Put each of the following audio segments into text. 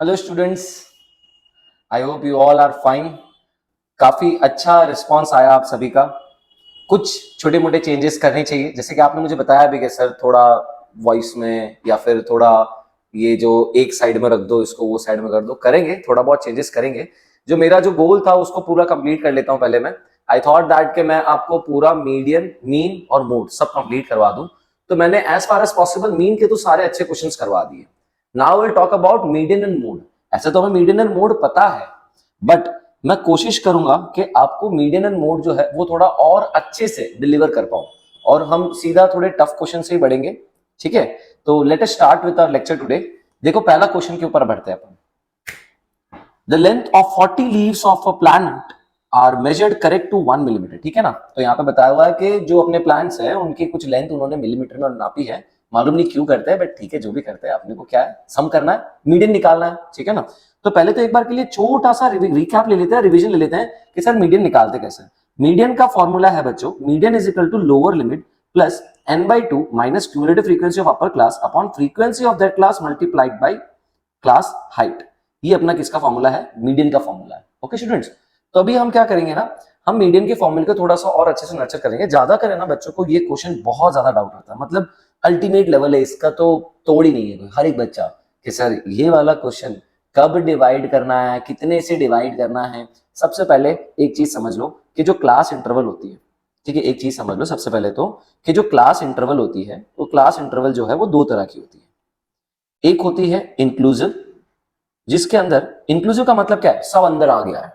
Hello students, I hope you all are fine. काफी अच्छा response आया आप सभी का। कुछ छोटे मोटे चेंजेस करने चाहिए, जैसे कि आपने मुझे बताया भी कि सर थोड़ा वॉइस में या फिर थोड़ा ये जो एक साइड में रख दो, इसको वो साइड में कर दो। करेंगे, थोड़ा बहुत चेंजेस करेंगे। जो मेरा जो गोल था उसको पूरा कंप्लीट कर लेता हूं पहले मैं। आई थॉट दैट कि मैं आपको पूरा मीडियन, मीन और मोड सब कंप्लीट करवा दूं। तो मैंने as far as possible mean के तो सारे अच्छे क्वेश्चंस करवा दिए। Now will talk about median and mode. ऐसे तो हमें मीडियन एंड मोड पता है, बट मैं कोशिश करूंगा कि आपको मीडियन एंड मोड जो है वो थोड़ा और अच्छे से डिलीवर कर पाऊं, और हम सीधा थोड़े टफ क्वेश्चन से ही बढ़ेंगे। ठीक है, तो let us start with our lecture today. देखो, पहला क्वेश्चन के ऊपर बढ़ते हैं अपन। The length of 40 leaves of a plant are measured correct to 1 millimetre. ठीक है ना, तो यहाँ पे बताया हुआ है कि जो अपने प्लांट्स है उनकी कुछ लेंथ उन्होंने मिलीमीटर में नापी है। मालूम नहीं क्यों करते हैं, बट ठीक है, जो भी करते हैं अपने को क्या है, सम करना है, मीडियन निकालना है। ठीक है ना, तो पहले तो एक बार के लिए छोटा सा रिकैप ले लेते हैं, रिवीजन ले लेते हैं कि सर मीडियन निकालते कैसे। मीडियन का फॉर्मूला है बच्चों, median is equal to lower limit plus n/2 minus cumulative frequency of upper class upon frequency of that class multiplied by class height. ये अपना किसका फॉर्मूला है? मीडियन का फॉर्मूला है। ओके स्टूडेंट्स, तो अभी हम क्या करेंगे ना, हम मीडियन के फॉर्मूले को थोड़ा सा और अच्छे से नर्चर करेंगे। ज्यादा करें ना बच्चों को, ये क्वेश्चन बहुत ज्यादा डाउट होता है, मतलब अल्टीमेट लेवल है इसका, तो तोड़ ही नहीं है हर एक बच्चा कि सर ये वाला क्वेश्चन कब डिवाइड करना है, कितने से डिवाइड करना है। सबसे पहले एक चीज समझ लो कि जो क्लास इंटरवल होती है, ठीक है, एक चीज समझ लो सबसे पहले तो कि जो क्लास इंटरवल होती है, तो क्लास इंटरवल जो है वो दो तरह की होती है। एक होती है इंक्लूसिव, जिसके अंदर इंक्लूसिव का मतलब क्या है, सब अंदर आ गया है।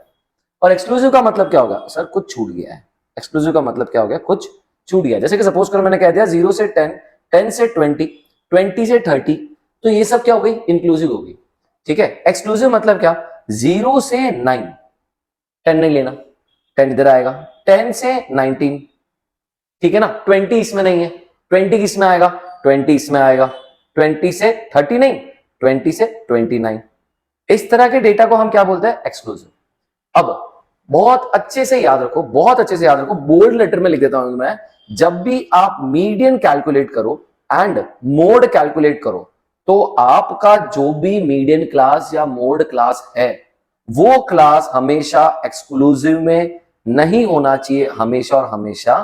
और एक्सक्लूसिव का मतलब क्या होगा, सर कुछ छूट गया है। एक्सक्लूसिव का मतलब क्या हो गया, कुछ छूट गया। जैसे कि सपोज करो मैंने कह दिया 0 से 10, 10 से 20, 20 से 30, तो ये सब क्या हो गई, इंक्लूसिव होगी। ठीक है, एक्सक्लूसिव मतलब क्या, 0 से 9, 10 नहीं लेना, 10 इधर आएगा, 10 से 19, ठीक है ना, 20 इसमें नहीं है, 20 किसमें आएगा, 20 इसमें आएगा, 20 से 30 नहीं, 20 से 29। इस तरह के डेटा को हम क्या बोलते हैं, एक्सक्लूसिव। अब बहुत अच्छे से याद रखो, बहुत अच्छे से याद रखो, बोल्ड लेटर में लिख देता हूं मैं, जब भी आप मीडियन कैलकुलेट करो एंड मोड कैलकुलेट करो, तो आपका जो भी मीडियन क्लास या मोड क्लास है, वो क्लास हमेशा एक्सक्लूसिव में नहीं होना चाहिए, हमेशा और हमेशा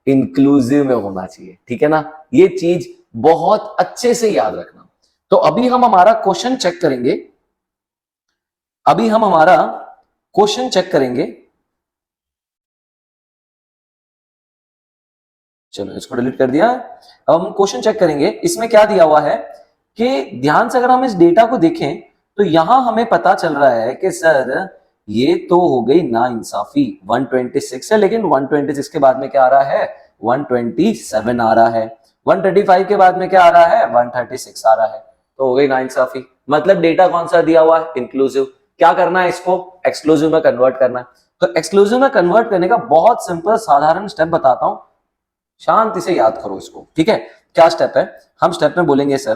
इंक्लूसिव में होना चाहिए। ठीक है ना, ये चीज बहुत अच्छे से याद रखना। तो अभी हम हमारा क्वेश्चन चेक करेंगे, अभी हम हमारा क्वेश्चन चेक करेंगे। चलो इसको डिलीट कर दिया। अब हम क्वेश्चन चेक करेंगे, इसमें क्या दिया हुआ है कि ध्यान से अगर हम इस डेटा को देखें तो यहां हमें पता चल रहा है कि सर ये तो हो गई ना इंसाफी, 126 है, लेकिन 126 के बाद में क्या आ रहा है, 127 आ रहा है। 135 के बाद में क्या आ रहा है, 136 आ रहा है। तो हो गई ना इंसाफी। मतलब डेटा कौन सा दिया हुआ है, इंक्लूसिव। क्या करना है, इसको एक्सक्लूसिव में कन्वर्ट करना है। तो एक्सक्लूसिव में कन्वर्ट करने का बहुत सिंपल साधारण स्टेप बताता हूं, शांति से याद करो इसको। ठीक है, क्या स्टेप है, हम स्टेप में बोलेंगे सर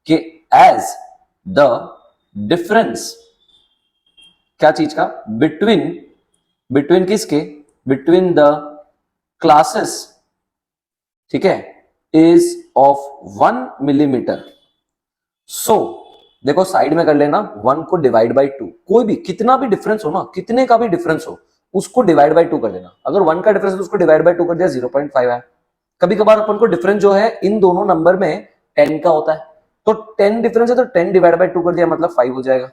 कि एज द डिफरेंस, क्या चीज का, बिटवीन, बिटवीन किसके, बिटवीन द क्लासेस, ठीक है, इज ऑफ 1 मिलीमीटर। सो देखो साइड में कर लेना, 1 को डिवाइड बाई 2, कोई भी कितना भी डिफरेंस हो ना, कितने का भी डिफरेंस हो, उसको डिवाइड बाई 2 कर देना। अगर 1 का डिफरेंस है तो उसको डिवाइड बाई 2 कर दिया, 0.5 है। कभी कभार अपन को डिफरेंस जो है इन दोनों नंबर में 10 का होता है, तो 10 डिफरेंस है तो 10 डिवाइड बाई 2 कर दिया, मतलब 5 हो जाएगा।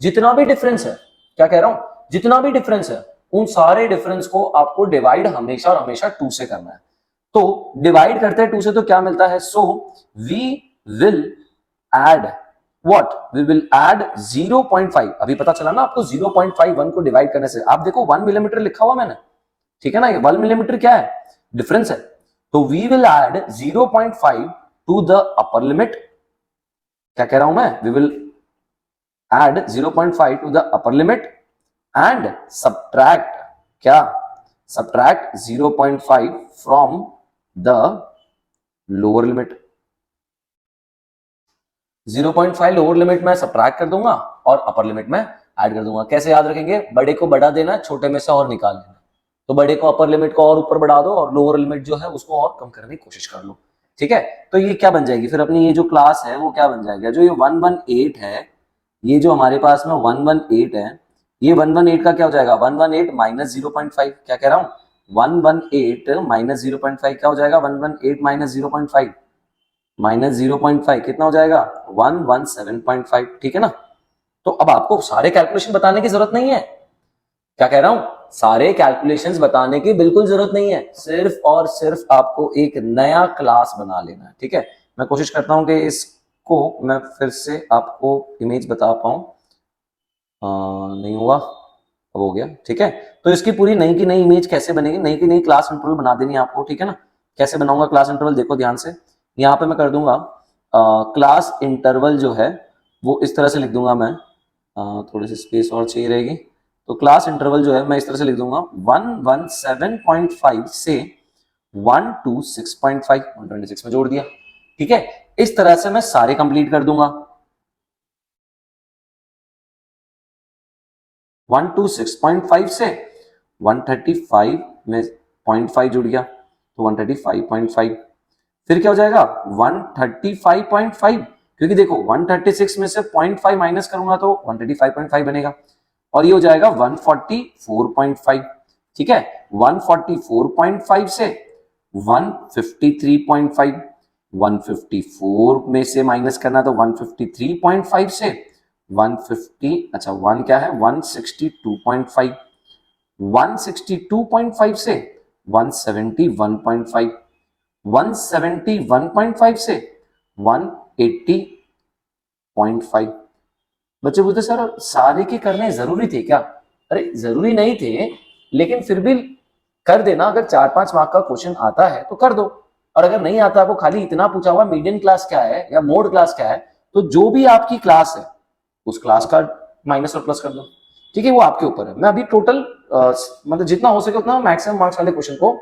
जितना भी डिफरेंस है, क्या कह रहा हूं, जितना भी डिफरेंस है, उन सारे डिफरेंस को आपको डिवाइड हमेशा और हमेशा 2 से करना है। तो डिवाइड करते हैं 2 से तो क्या मिलता है, so we will add what, we will add 0.5। अभी पता चला ना आपको, 0.5 1 को डिवाइड करने से। आप देखो 1 मिलीमीटर लिखा हुआ मैंने, ठीक है ना, ये 1 मिलीमीटर क्या है, डिफरेंस है। तो we will add 0.5 to the upper limit. क्या कह रहा हूं मैं, we will add 0.5 to the upper limit and subtract, क्या, subtract 0.5 from the lower limit. 0.5 lower limit में सब्ट्रैक्ट कर दूंगा और अपर लिमिट में ऐड कर दूंगा। कैसे याद रखेंगे, बड़े को बड़ा देना, छोटे में से और निकाल लेना। तो बड़े को, अपर लिमिट को और ऊपर बढ़ा दो और लोअर लिमिट जो है उसको और कम करने की कोशिश कर लो। ठीक है, तो ये क्या बन जाएगी फिर अपनी ये जो क्लास है वो क्या बन जाएगा, जो ये 118 है, ये जो हमारे पास में 118 है, ये 118 का क्या हो जाएगा, 118 माइनस 0.5, क्या कह रहा हूँ, 118 माइनस 0.5 क्या हो जाएगा, 118 माइनस 0.5, माइनस 0.5 कितना हो जाएगा, 117.5, ठीक है ना। तो अब आपको सारे कैलकुलेशन बताने की जरूरत नहीं है, क्या कह रहा हूं, सारे कैलकुलेशंस बताने की बिल्कुल जरूरत नहीं है, सिर्फ और सिर्फ आपको एक नया क्लास बना लेना है, ठीक है। मैं कोशिश करता हूं कि इसको मैं फिर से आपको इमेज बता पाऊं, नहीं हुआ, अब हो गया, ठीक है। तो इसकी पूरी नई की नई इमेज कैसे बनेगी, नई की नई क्लास इंटरवल बना देनी है आपको, ठीक है ना। कैसे बनाऊंगा क्लास इंटरवल, देखो ध्यान से, यहाँ पे मैं कर दूंगा क्लास इंटरवल जो है वो इस तरह से लिख दूंगा मैं, थोड़ी सी स्पेस और चाहिए रहेगी, तो क्लास इंटरवल जो है मैं इस तरह से लिख दूंगा 117.5 से 126.5, 126 में जोड़ दिया, ठीक है। इस तरह से मैं सारे कंप्लीट कर दूंगा, 126.5 से 135 में 0.5 जुड़ गया तो 135.5, फिर क्या हो जाएगा 135.5, क्योंकि देखो 136 में से 0.5 माइनस करूंगा तो 135.5 बनेगा, और ये हो जाएगा 144.5, ठीक है। 144.5 से 153.5, 154 में से माइनस करना तो 153.5 से 150, अच्छा 1 क्या है 162.5, 162.5 से 171.5, 171.5 से 180.5। बच्चे बोलते सर सारे के करने जरूरी थे क्या, अरे जरूरी नहीं थे, लेकिन फिर भी कर देना, अगर 4-5 मार्क का क्वेश्चन आता है तो कर दो, और अगर नहीं आता, आपको खाली इतना पूछा हुआ मीडियन क्लास क्या है या मोड क्लास क्या है, तो जो भी आपकी क्लास है उस क्लास का माइनस और प्लस कर दो, ठीक है, वो आपके ऊपर है। मैं अभी टोटल मतलब जितना हो सके उतना मैक्सिमम मार्क्स वाले क्वेश्चन को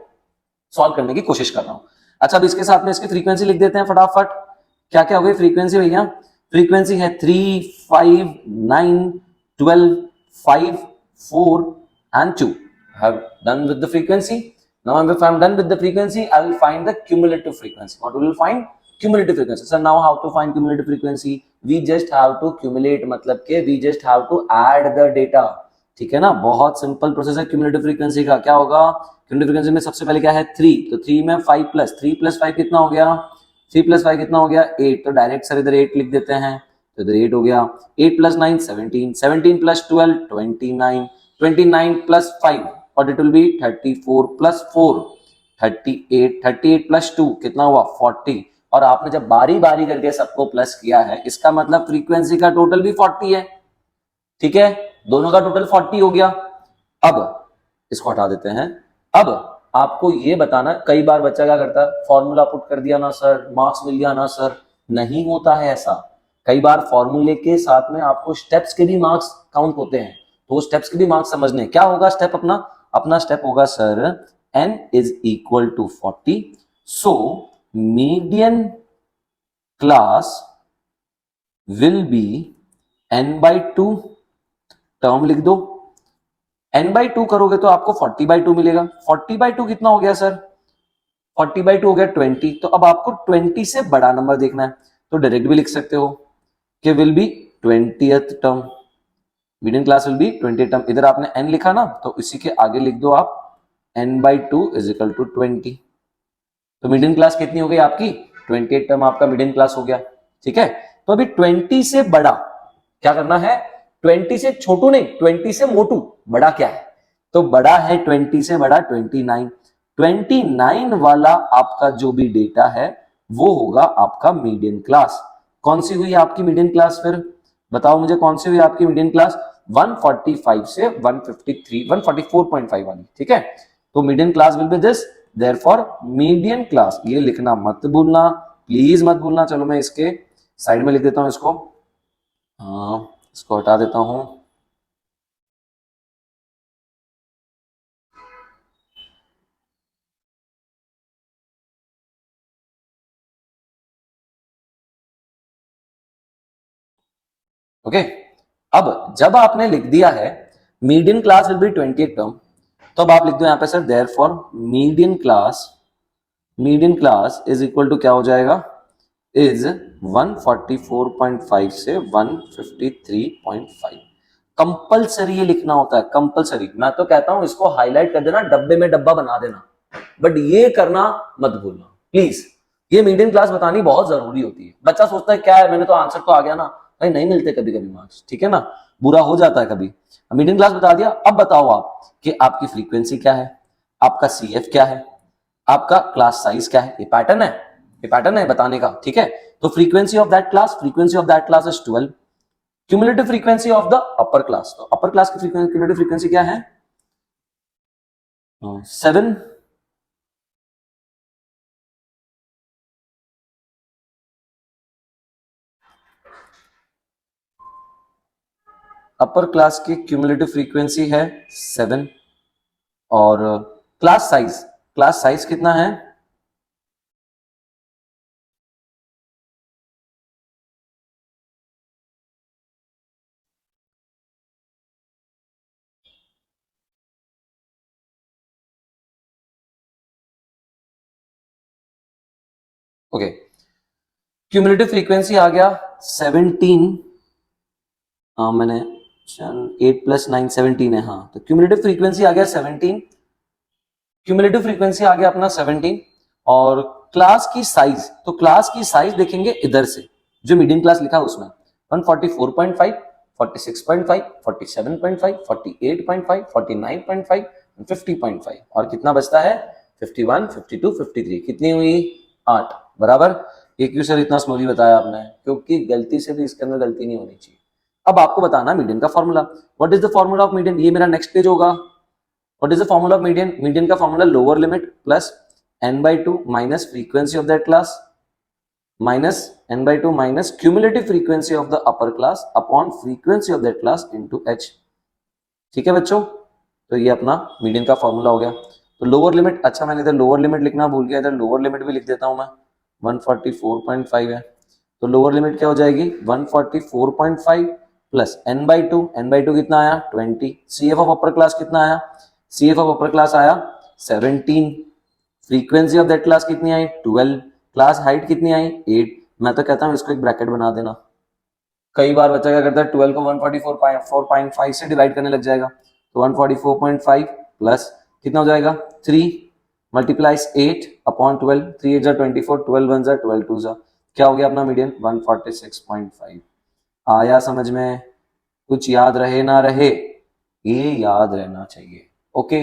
सॉल्व करने की कोशिश कर रहा हूं। अच्छा, अब इसके साथ में इसकी फ्रीक्वेंसी लिख देते हैं फटाफट, क्या क्या हो गई फ्रीक्वेंसी भैया, फ्रीक्वेंसी है 3, 5, 9, 12, 5, 4 and 2. Have done with the frequency. Now if I'm done with the frequency, I will find the cumulative frequency. What will find? Cumulative frequency. So now how to find cumulative frequency? We just have to cumulate, मतलब के we just have to add the data, ठीक है ना। बहुत simple process है cumulative frequency का। क्या होगा क्यूमुलेटिव फ्रीक्वेंसी में, सबसे पहले क्या है 3, तो 3 में 5 प्लस 3 प्लस 5 कितना हो गया, 3 प्लस 5 कितना हो गया 8, तो डायरेक्ट सर इधर 8 लिख देते हैं, तो इधर 8 हो गया, 8 प्लस 9 17, 17 प्लस 12 29, 29 प्लस 5 और it will be 34 plus 4 38, 38 plus 2 कितना हुआ 40, और आपने जब बारी बारी करके सबको प्लस किया है, इसका मतलब फ्रीक्वेंसी का टोटल भी 40 है, ठीक है, दोनों का टोटल 40 हो गया। अब इसको हटा देते हैं। अब आपको ये बताना, कई बार बच्चा क्या करता है, फॉर्मूला पुट कर दिया ना सर, मार्क्स मिल गया ना सर, नहीं होता है ऐसा। कई बार फॉर्मूले के साथ में आपको स्टेप्स के भी मार्क्स काउंट होते हैं, तो स्टेप्स के भी मार्क्स समझने। क्या होगा स्टेप अपना, अपना स्टेप होगा sir n is equal to 40, so median class will be n/2, term लिख दो, n/2 करोगे तो आपको 40/2 मिलेगा। 40/2 कितना हो गया सर, 40/2 हो गया 20, तो अब आपको 20 से बड़ा नंबर देखना है, तो डायरेक्ट भी लिख सकते हो कि will be 20th term, median class will be 20th term. इधर आपने n लिखा ना, तो इसी के आगे लिख दो आप n/2 इज इक्वल टू 20, तो मीडियन क्लास कितनी हो गई आपकी 28 टर्म, आपका मीडियन क्लास हो गया, ठीक है। तो अभी 20 से बड़ा क्या करना है, 20 से छोटू नहीं, 20 से मोटू, बड़ा क्या है, तो बड़ा है 20 से बड़ा 29, 29 वाला आपका जो भी डेटा है वो होगा आपका मीडियन क्लास। कौन सी हुई आपकी मीडियन क्लास, फिर बताओ मुझे कौन सी हुई आपकी मीडियन क्लास, 145 से 153, 144.5 वाली, ठीक है। तो median class will B this, therefore median class, ये लिखना मत भूलना, प्लीज मत भूलना। चलो मैं इसके साइड में लिख देता हूं इसको, इसको हटा देता हूं। ओके, अब जब आपने लिख दिया है median class will be 20th term, तो अब आप लिख दो यहां पे sir therefore median class median class is equal to क्या हो जाएगा, इज 144.5 से 153.5। कंपल्सरी ये लिखना होता है, कंपल्सरी। मैं तो कहता हूं इसको हाईलाइट कर देना, डब्बे में डब्बा बना देना, बट ये करना मत भूलना प्लीज। ये मीडियम क्लास बतानी बहुत जरूरी होती है। बच्चा सोचता है क्या है, मैंने तो आंसर तो आ गया ना, भाई नहीं मिलते कभी कभी मार्क्स, ठीक है ना, बुरा हो जाता है कभी। मीडियम क्लास बता दिया, अब बताओ आप कि आपकी फ्रीक्वेंसी क्या है, आपका सीएफ क्या है, आपका क्लास साइज क्या है। ये पैटर्न है, ये पैटर्न है बताने का, ठीक है। तो frequency of that class, frequency of that class is 12। Cumulative frequency of the upper class, तो अपर क्लास की क्यूमुलेटिव फ्रीक्वेंसी क्या है, 7। अपर क्लास की क्यूमुलेटिव फ्रीक्वेंसी है 7। और क्लास साइज, क्लास साइज कितना है, ओके। क्यूमुलेटिव फ्रीक्वेंसी आ गया 17। मैंने 8 + 9 17 है, हाँ। तो क्यूमुलेटिव फ्रीक्वेंसी आ गया 17, क्यूमुलेटिव फ्रीक्वेंसी आ गया अपना 17। और क्लास की साइज, तो क्लास की साइज देखेंगे इधर से, जो मीडियम क्लास लिखा है उसमें 144.5, 46.5, 47.5, 48.5, 49.5, 50.5, और कितना बचता है 51, 52, 53। कितनी हुई, 8, बराबर। ये क्यों सर इतना स्लोली बताया आपने, क्योंकि गलती से भी इसके अंदर गलती नहीं होनी चाहिए। अब आपको बताना मीडियन का formula. What is the formula of median, ये मेरा नेक्स्ट पेज होगा। What is the formula of median? Median का formula lower limit plus n/2 minus frequency of that class minus n/2 minus cumulative frequency of the upper class upon frequency of that class into h। ठीक है बच्चों, तो ये अपना median का formula हो गया। तो लोअर लिमिट, अच्छा मैंने इधर लोअर लिमिट लिखना भूल गया, इधर लोअर लिमिट भी लिख देता हूं मैं, 144.5 है। तो लोअर लिमिट क्या हो जाएगी, 144.5 प्लस n/2, n/2 कितना आया 20। C F of upper class कितना आया, C F of upper class आया 17। फ्रीक्वेंसी ऑफ दैट क्लास कितनी आई 12। क्लास हाइट कितनी आई 8। मैं तो कहता हूं इसको एक ब्रैकेट बना देना। कई बार बच्चा क्या करता है, 12 को 144.5 से डिवाइड करने लग जाएगा। तो 144.5 प्लस कितना हो जाएगा 3 मल्टीप्लाइज 8 अपॉन 12, 3 8 24, 12 1 12 2 क्या हो गया अपना मीडियन 146.5। आया समझ में, कुछ याद रहे ना रहे, ये याद रहना चाहिए। ओके,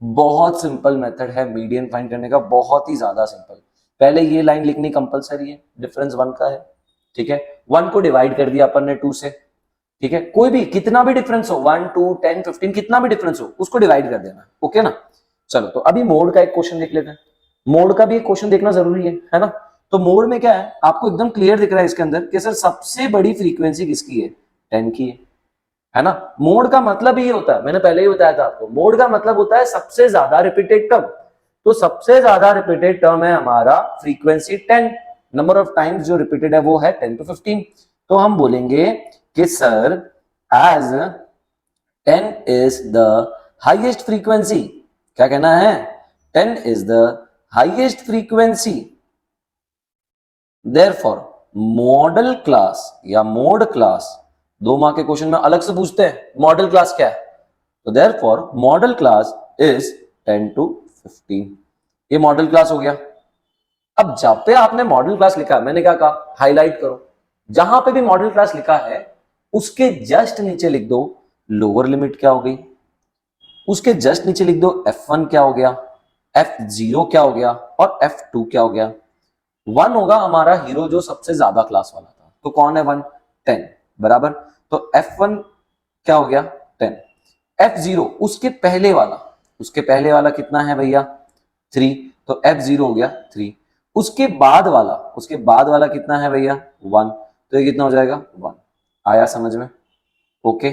बहुत सिंपल मेथड है मीडियन फाइंड करने का, बहुत ही ज्यादा सिंपल। पहले ये लाइन लिखनी कंपलसरी है, डिफरेंस 1 का है, ठीक है। 1 को डिवाइड कर दिया अपन ने 2 से, ठीक है। कोई भी कितना भी डिफरेंस हो, 1 2 10 15 कितना भी डिफरेंस हो, उसको डिवाइड कर देना, ओके ना। चलो तो अभी मोड का एक क्वेश्चन देख लेते हैं। मोड का भी एक क्वेश्चन देखना जरूरी है ना। तो मोड में क्या है, आपको एकदम क्लियर दिख रहा है इसके अंदर कि सर सबसे बड़ी फ्रीक्वेंसी किसकी है, 10 की है ना। मोड का मतलब ये होता है, मैंने पहले ही बताया था आपको, मोड का मतलब होता है सबसे ज्यादा रिपीटेड टर्म। तो सबसे ज्यादा रिपीटेड टर्म है हमारा फ्रीक्वेंसी 10, नंबर ऑफ टाइम्स जो रिपीटेड है वो है 10 to 15। तो हम बोलेंगे कि sir as 10 is the highest frequency, क्या कहना है, 10 is the highest frequency, therefore modal class या मोड क्लास, 2 मार्क के क्वेश्चन में अलग से पूछते हैं मॉडल क्लास क्या है, तो therefore modal class is 10 to 15। ये मॉडल क्लास हो गया। अब जब पे आपने मॉडल क्लास लिखा, मैंने क्या कहा, हाईलाइट करो, जहां पे भी मॉडल क्लास लिखा है उसके जस्ट नीचे लिख दो लोअर लिमिट क्या हो गई, उसके जस्ट नीचे लिख दो f1 क्या हो गया, f0 क्या हो गया, और f2 क्या हो गया। 1 होगा हमारा हीरो जो सबसे ज्यादा क्लास वाला था, तो कौन है 1, 10, बराबर। तो f1 क्या हो गया 10, f0 उसके पहले वाला, उसके पहले वाला कितना है भैया 3, तो f0 हो गया 3। उसके बाद वाला, उसके बाद वाला कितना है भैया 1, तो ये कितना हो जाएगा 1। आया समझ में, ओके।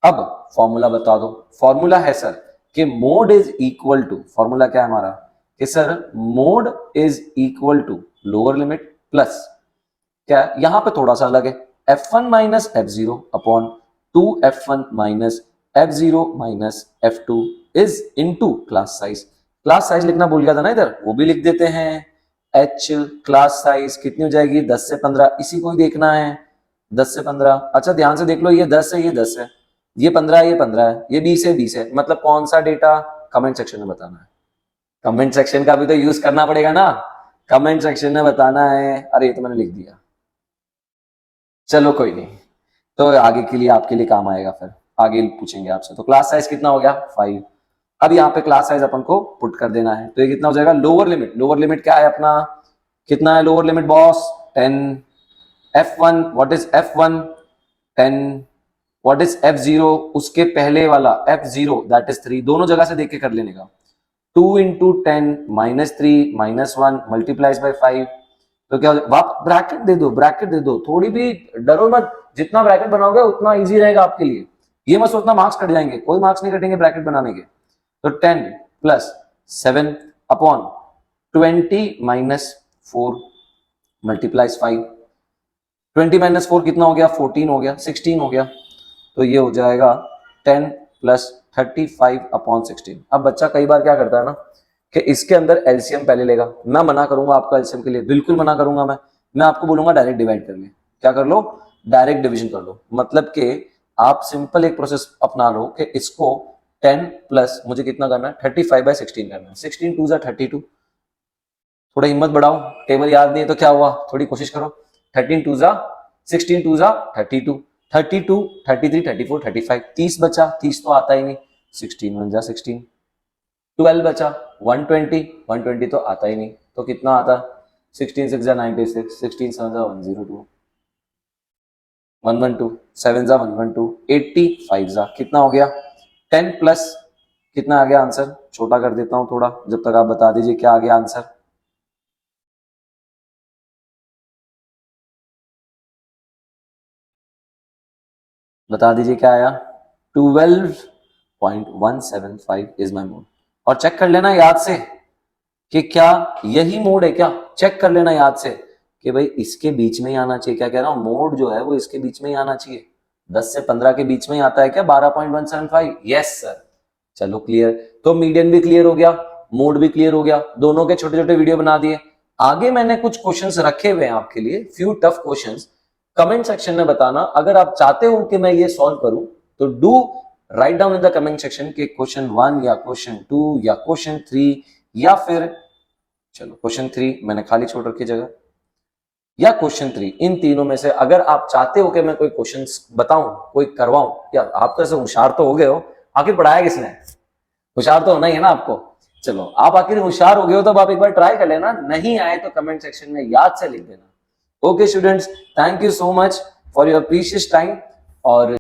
अब फॉर्मूला बता दो। फॉर्मूला है सर कि mode is equal to, formula क्या है हमारा कि sir mode is equal to lower limit plus क्या, यहां पे थोड़ा सा अलग है, f1 minus f0 upon 2f1 minus f0 minus f2 is into class size. Class size लिखना भूल गया था ना इधर, वो भी लिख देते हैं। एच क्लास साइज कितनी हो जाएगी, 10 से 15, इसी को ही देखना है, 10 से 15। अच्छा ध्यान से देख लो, ये 10 है, ये 10 है, ये 15 है, ये 15 है, ये 20 है, 20 है, मतलब कौन सा डेटा, कमेंट सेक्शन में बताना है। कमेंट सेक्शन का भी तो यूज करना पड़ेगा ना, कमेंट सेक्शन में बताना है। अरे ये तो मैंने लिख दिया, चलो कोई नहीं, तो आगे के लिए आपके लिए काम आएगा, फिर आगे पूछेंगे आपसे। तो क्लास साइज कितना हो गया, 5। अब यहाँ पे क्लास साइज अपन को पुट कर देना है, तो ये कितना हो जाएगा, लोअर लिमिट, लोअर लिमिट क्या है अपना, कितना है lower limit boss, 10। F1 what is F1, 10। What is F0, उसके पहले वाला F0 दैट इज 3, दोनों जगह से देख के कर लेने का। 2 into 10 -3 -1 मल्टीप्लाइज बाई 5, तो क्या आप ब्रैकेट दे दो, ब्रैकेट दे दो, थोड़ी भी डरो मत, जितना ब्रैकेट बनाओगे उतना इजी रहेगा आपके लिए। ये मत सोचना मार्क्स कट जाएंगे, कोई मार्क्स नहीं कटेंगे ब्रैकेट बनाने के। तो 10 plus 7 upon 20 minus 4 multiplies 5, 20 minus 4 कितना हो गया, 14 हो गया, 16 हो गया, तो ये हो जाएगा 10 प्लस 35 अपॉन 16। अब बच्चा कई बार क्या करता है ना कि इसके अंदर एलसीएम पहले लेगा, मैं मना करूंगा आपको एलसीएम के लिए, बिल्कुल मना करूंगा मैं आपको बोलूंगा डायरेक्ट डिवाइड कर ले, क्या कर लो, डायरेक्ट डिवीजन कर लो। मतलब कि आप सिंपल एक प्रोसेस अपना लो कि इसको 10 प्लस मुझे कितना करना है, 35/16 करना है, 16 2 जा 32। थोड़ा हिम्मत बढ़ाओ, टेबल याद नहीं है तो क्या हुआ, थोड़ी कोशिश करो। 13 2 जा 16, 2 जा 32, 32 33 34 35, 30 बचा, 30 तो आता ही नहीं, 16 1 जा 16, 12 बचा, 120, 120 तो आता ही नहीं, तो कितना आता, 16 6 जा 96, 16 7 जा 102, 112, 7 जा 112, 85 जा कितना हो गया, 10 प्लस कितना आ गया आंसर, छोटा कर देता हूं थोड़ा, जब तक आप बता दीजिए क्या आ गया आंसर। बता दीजिए क्या आया, 12.175 इज माई मोड। और चेक कर लेना याद से कि क्या यही मोड है क्या, चेक कर लेना याद से कि भाई इसके बीच में ही आना चाहिए, क्या कह रहा हूं, मोड जो है वो इसके बीच में ही आना चाहिए, 10 से 15 के बीच में ही आता है क्या, 12.175, यस सर। चलो क्लियर, तो मीडियन भी क्लियर हो गया, मोड भी क्लियर हो गया, दोनों के छोटे छोटे वीडियो बना दिए। आगे मैंने कुछ क्वेश्चंस रखे हुए हैं आपके लिए, few tough questions, comment section में बताना अगर आप चाहते हो कि मैं ये सॉल्व करूं, तो do write down in the comment section के क्वेश्चन 1 या क्वेश्चन 2 या क्वेश्चन 3, या फिर चलो क्वेश्चन 3 मैंने खाली छोड़ रखी जगह, या क्वेश्चन 3, इन तीनों में से अगर आप चाहते हो कि मैं कोई क्वेश्चन बताऊं, कोई करवाऊं, या आप तो ऐसे होशियार तो हो गए हो, आखिर पढ़ाया किसने, होशियार तो होना ही है ना आपको। चलो आप आखिर होशियार हो गए हो तो आप एक बार ट्राई कर लेना, नहीं आए तो कमेंट सेक्शन में याद से लिख देना। Okay students, thank you so much for your precious time, और